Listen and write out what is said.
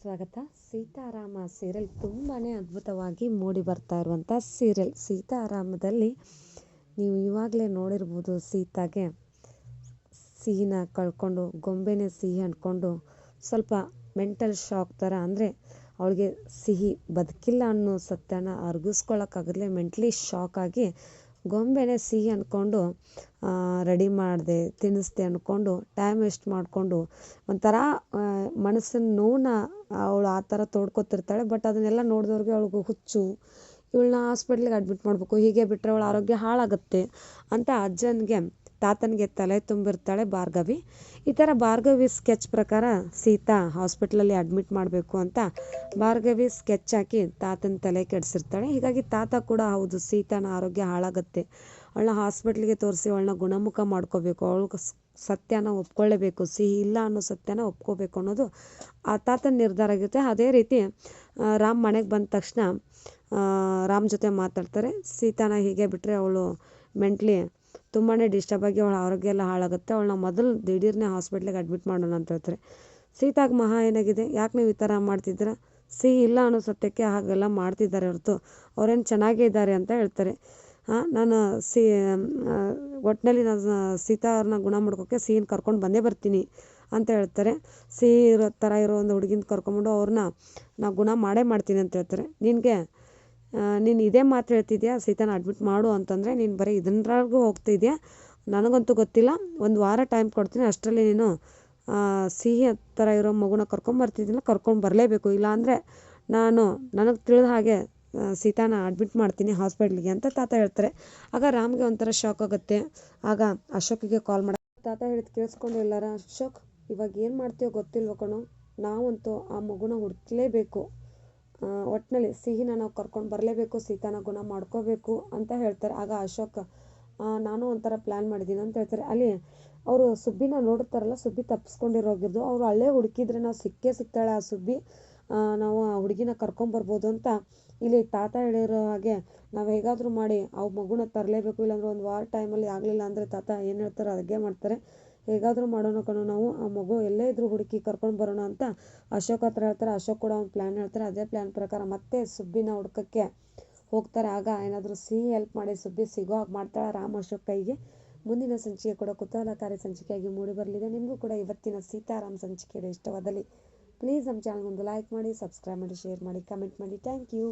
ಸ್ವಾಗತ. ಸೀತಾರಾಮ ಸೀರಿಯಲ್ ತುಂಬಾ ಅದ್ಭುತವಾಗಿ ಮೂಡಿ ಬರ್ತಾ ಇರುವಂಥ ಸೀರಿಯಲ್. ಸೀತಾರಾಮದಲ್ಲಿ ನೀವು ಇವಾಗಲೇ ನೋಡಿರ್ಬೋದು, ಸೀತಾಗೆ ಸಿಹಿನ ಕಳ್ಕೊಂಡು ಗೊಂಬೆನೇ ಸಿಹಿ ಅಂದ್ಕೊಂಡು ಸ್ವಲ್ಪ ಮೆಂಟಲ್ ಶಾಕ್ ಥರ, ಅಂದರೆ ಅವಳಿಗೆ ಸಿಹಿ ಬದುಕಿಲ್ಲ ಅನ್ನೋ ಸತ್ಯನ ಅರ್ಗಿಸ್ಕೊಳ್ಳೋಕ್ಕಾಗದಲೇ ಮೆಂಟ್ಲಿ ಶಾಕ್ ಆಗಿ ಗೊಂಬೆನೇ ಸಿಹಿ ಅಂದ್ಕೊಂಡು ರೆಡಿ ಮಾಡಿದೆ, ತಿನ್ನಿಸ್ದೆ ಅಂದ್ಕೊಂಡು ಟೈಮ್ ವೇಸ್ಟ್ ಮಾಡಿಕೊಂಡು ಒಂಥರ ಮನಸ್ಸಿನ ನೋವನ್ನ ಅವಳು ಆ ಥರ ತೋಡ್ಕೊತಿರ್ತಾಳೆ. ಬಟ್ ಅದನ್ನೆಲ್ಲ ನೋಡಿದವ್ರಿಗೆ ಅವಳಿಗೆ ಹುಚ್ಚು, ಇವಳನ್ನ ಹಾಸ್ಪಿಟ್ಲಿಗೆ ಅಡ್ಮಿಟ್ ಮಾಡಬೇಕು, ಹೀಗೆ ಬಿಟ್ಟರೆ ಅವಳ ಆರೋಗ್ಯ ಹಾಳಾಗುತ್ತೆ ಅಂತ ಅಜ್ಜನಿಗೆ ತಾತನಿಗೆ ತಲೆ ತುಂಬಿರ್ತಾಳೆ ಭಾರ್ಗವಿ. ಈ ಥರ ಭಾರ್ಗವಿ ಸ್ಕೆಚ್ ಪ್ರಕಾರ ಸೀತಾ ಹಾಸ್ಪಿಟ್ಲಲ್ಲಿ ಅಡ್ಮಿಟ್ ಮಾಡಬೇಕು ಅಂತ ಭಾರ್ಗವಿ ಸ್ಕೆಚ್ ಹಾಕಿ ತಾತನ ತಲೆ ಕೆಡಿಸಿರ್ತಾಳೆ. ಹೀಗಾಗಿ ತಾತ ಕೂಡ ಹೌದು, ಸೀತಾನ ಆರೋಗ್ಯ ಹಾಳಾಗುತ್ತೆ, ಅವಳನ್ನ ಹಾಸ್ಪಿಟ್ಲಿಗೆ ತೋರಿಸಿ ಅವಳನ್ನ ಗುಣಮುಖ ಮಾಡ್ಕೋಬೇಕು, ಅವಳಿಗೆ ಸತ್ಯನ ಒಪ್ಕೊಳ್ಳೇಬೇಕು, ಸಿಹಿ ಇಲ್ಲ ಅನ್ನೋ ಸತ್ಯನ ಒಪ್ಕೋಬೇಕು ಅನ್ನೋದು ಆ ತಾತನ ನಿರ್ಧಾರ ಆಗಿರುತ್ತೆ. ಅದೇ ರೀತಿ ರಾಮ್ ಮನೆಗೆ ಬಂದ ತಕ್ಷಣ ರಾಮ್ ಜೊತೆ ಮಾತಾಡ್ತಾರೆ. ಸೀತಾನ ಹೀಗೆ ಬಿಟ್ಟರೆ ಅವಳು ಮೆಂಟ್ಲಿ ತುಂಬಾ ಡಿಸ್ಟರ್ಬ್ ಆಗಿ ಅವಳ ಆರೋಗ್ಯ ಎಲ್ಲ ಹಾಳಾಗುತ್ತೆ, ಅವಳನ್ನ ಮೊದಲು ದಿಢೀರ್ನೇ ಹಾಸ್ಪಿಟ್ಲಿಗೆ ಅಡ್ಮಿಟ್ ಮಾಡೋಣ ಅಂತ ಹೇಳ್ತಾರೆ. ಸೀತಾಗೆ ಮಹಾ ಏನಾಗಿದೆ, ಯಾಕೆ ನೀವು ಈ ಥರ ಮಾಡ್ತಿದ್ದೀರಾ, ಸಿಹಿ ಇಲ್ಲ ಅನ್ನೋ ಸತ್ಯಕ್ಕೆ ಹಾಗೆಲ್ಲ ಮಾಡ್ತಿದ್ದಾರೆ ಹೊರತು ಅವ್ರೇನು ಚೆನ್ನಾಗೇ ಇದ್ದಾರೆ ಅಂತ ಹೇಳ್ತಾರೆ. ನಾನು ಒಟ್ಟಿನಲ್ಲಿ ನಾನು ಸೀತಾ ಅವ್ರನ್ನ ಗುಣ ಮಾಡ್ಕೋಕ್ಕೆ ಸಿಹಿನ ಕರ್ಕೊಂಡು ಬಂದೇ ಬರ್ತೀನಿ ಅಂತ ಹೇಳ್ತಾರೆ. ಸಿಹಿ ಇರೋ ಥರ ಇರೋ ಒಂದು ಹುಡುಗಿನ ಕರ್ಕೊಂಬಿಟ್ಟು ಅವ್ರನ್ನ ನಾವು ಗುಣ ಮಾಡೇ ಮಾಡ್ತೀನಿ ಅಂತ ಹೇಳ್ತಾರೆ. ನೀನು ಇದೇ ಮಾತು ಹೇಳ್ತಿದ್ಯಾ, ಸೀತಾನ ಅಡ್ಮಿಟ್ ಮಾಡು ಅಂತಂದರೆ ನೀನು ಬರೀ ಇದನ್ರಾಗೂ ಹೋಗ್ತಿದ್ಯಾ, ನನಗಂತೂ ಗೊತ್ತಿಲ್ಲ, ಒಂದು ವಾರ ಟೈಮ್ ಕೊಡ್ತೀನಿ, ಅಷ್ಟರಲ್ಲಿ ನೀನು ಸಿಹಿ ಥರ ಇರೋ ಮಗುನ ಕರ್ಕೊಂಬರ್ತಿದ್ದಿಲ್ಲ, ಕರ್ಕೊಂಡು ಬರಲೇಬೇಕು, ಇಲ್ಲಾಂದರೆ ನನಗೆ ತಿಳಿದ ಹಾಗೆ ಸೀತಾನ ಅಡ್ಮಿಟ್ ಮಾಡ್ತೀನಿ ಹಾಸ್ಪಿಟ್ಲಿಗೆ ಅಂತ ತಾತ ಹೇಳ್ತಾರೆ. ಆಗ ರಾಮ್ಗೆ ಒಂಥರ ಶಾಕ್ ಆಗುತ್ತೆ. ಆಗ ಅಶೋಕಿಗೆ ಕಾಲ್ ಮಾಡಿ, ತಾತ ಹೇಳಿದ್ ಕೇಳಿಸ್ಕೊಂಡು ಎಲ್ಲಾರ, ಅಶೋಕ್ ಇವಾಗ ಏನು ಮಾಡ್ತೀಯೋ ಗೊತ್ತಿಲ್ವ ಕಣೋ, ನಾವಂತೂ ಆ ಮಗುನ ಹುಡುಕ್ಲೇಬೇಕು, ಒಟ್ಟಿನಲ್ಲಿ ಸಿಹಿನ ನಾವು ಕರ್ಕೊಂಡು ಬರಲೇಬೇಕು, ಸೀತಾನ ಗುಣ ಮಾಡ್ಕೋಬೇಕು ಅಂತ ಹೇಳ್ತಾರೆ. ಆಗ ಅಶೋಕ್ ನಾನು ಒಂಥರ ಪ್ಲ್ಯಾನ್ ಮಾಡಿದ್ದೀನಿ ಅಂತ ಹೇಳ್ತಾರೆ. ಅಲ್ಲಿ ಅವರು ಸುಬ್ಬಿನ ನೋಡಿರ್ತಾರಲ್ಲ, ಸುಬ್ಬಿ ತಪ್ಪಿಸ್ಕೊಂಡಿರೋಗಿದ್ದು, ಅವರು ಅಲ್ಲೇ ಹುಡುಕಿದ್ರೆ ನಾವು ಸಿಗ್ತಾಳೆ ಆ ಸುಬ್ಬಿ, ನಾವು ಆ ಹುಡುಗಿನ ಕರ್ಕೊಂಬರ್ಬೋದು ಅಂತ ಇಲ್ಲಿ ತಾತ ಹೇಳಿರೋ ಹಾಗೆ ನಾವು ಹೇಗಾದರೂ ಮಾಡಿ ಆ ಮಗುನ ತರಲೇಬೇಕು, ಇಲ್ಲಾಂದ್ರೆ ಒಂದು ವಾರ ಟೈಮಲ್ಲಿ ಆಗಲಿಲ್ಲ ಅಂದರೆ ತಾತ ಏನು ಹೇಳ್ತಾರೋ ಹಾಗೆ ಮಾಡ್ತಾರೆ, ಹೇಗಾದರೂ ಮಾಡೋಣ ಕಣೋ, ನಾವು ಆ ಮಗು ಎಲ್ಲೇ ಇದ್ರೂ ಹುಡುಕಿ ಕರ್ಕೊಂಡು ಬರೋಣ ಅಂತ ಅಶೋಕ್ ಹತ್ರ ಹೇಳ್ತಾರೆ. ಅಶೋಕ್ ಕೂಡ ಒಂದು ಪ್ಲ್ಯಾನ್ ಹೇಳ್ತಾರೆ. ಅದೇ ಪ್ಲ್ಯಾನ್ ಪ್ರಕಾರ ಮತ್ತೆ ಸುಬ್ಬಿನ ಹುಡ್ಕಕ್ಕೆ ಹೋಗ್ತಾರೆ. ಆಗ ಏನಾದರೂ ಸಿಹಿ ಹೆಲ್ಪ್ ಮಾಡಿ ಸುಬ್ಬಿ ಸಿಗೋ ಹಾಗೆ ಮಾಡ್ತಾಳೆ ರಾಮ್ ಅಶೋಕ್ ಕೈಗೆ. ಮುಂದಿನ ಸಂಚಿಕೆ ಕೂಡ ಕುತೂಹಲಕಾರಿ ಸಂಚಿಕೆಯಾಗಿ ಮೂಡಿ ಬರಲಿದೆ. ನಿಮಗೂ ಕೂಡ ಇವತ್ತಿನ ಸೀತಾರಾಮ್ ಸಂಚಿಕೆ ಇಷ್ಟವಾದಲ್ಲಿ ಪ್ಲೀಸ್ ನಮ್ಮ ಚಾನಲ್ಗೊಂದು ಲೈಕ್ ಮಾಡಿ, ಸಬ್ಸ್ಕ್ರೈಬ್ ಮಾಡಿ, ಶೇರ್ ಮಾಡಿ, ಕಮೆಂಟ್ ಮಾಡಿ. Thank you.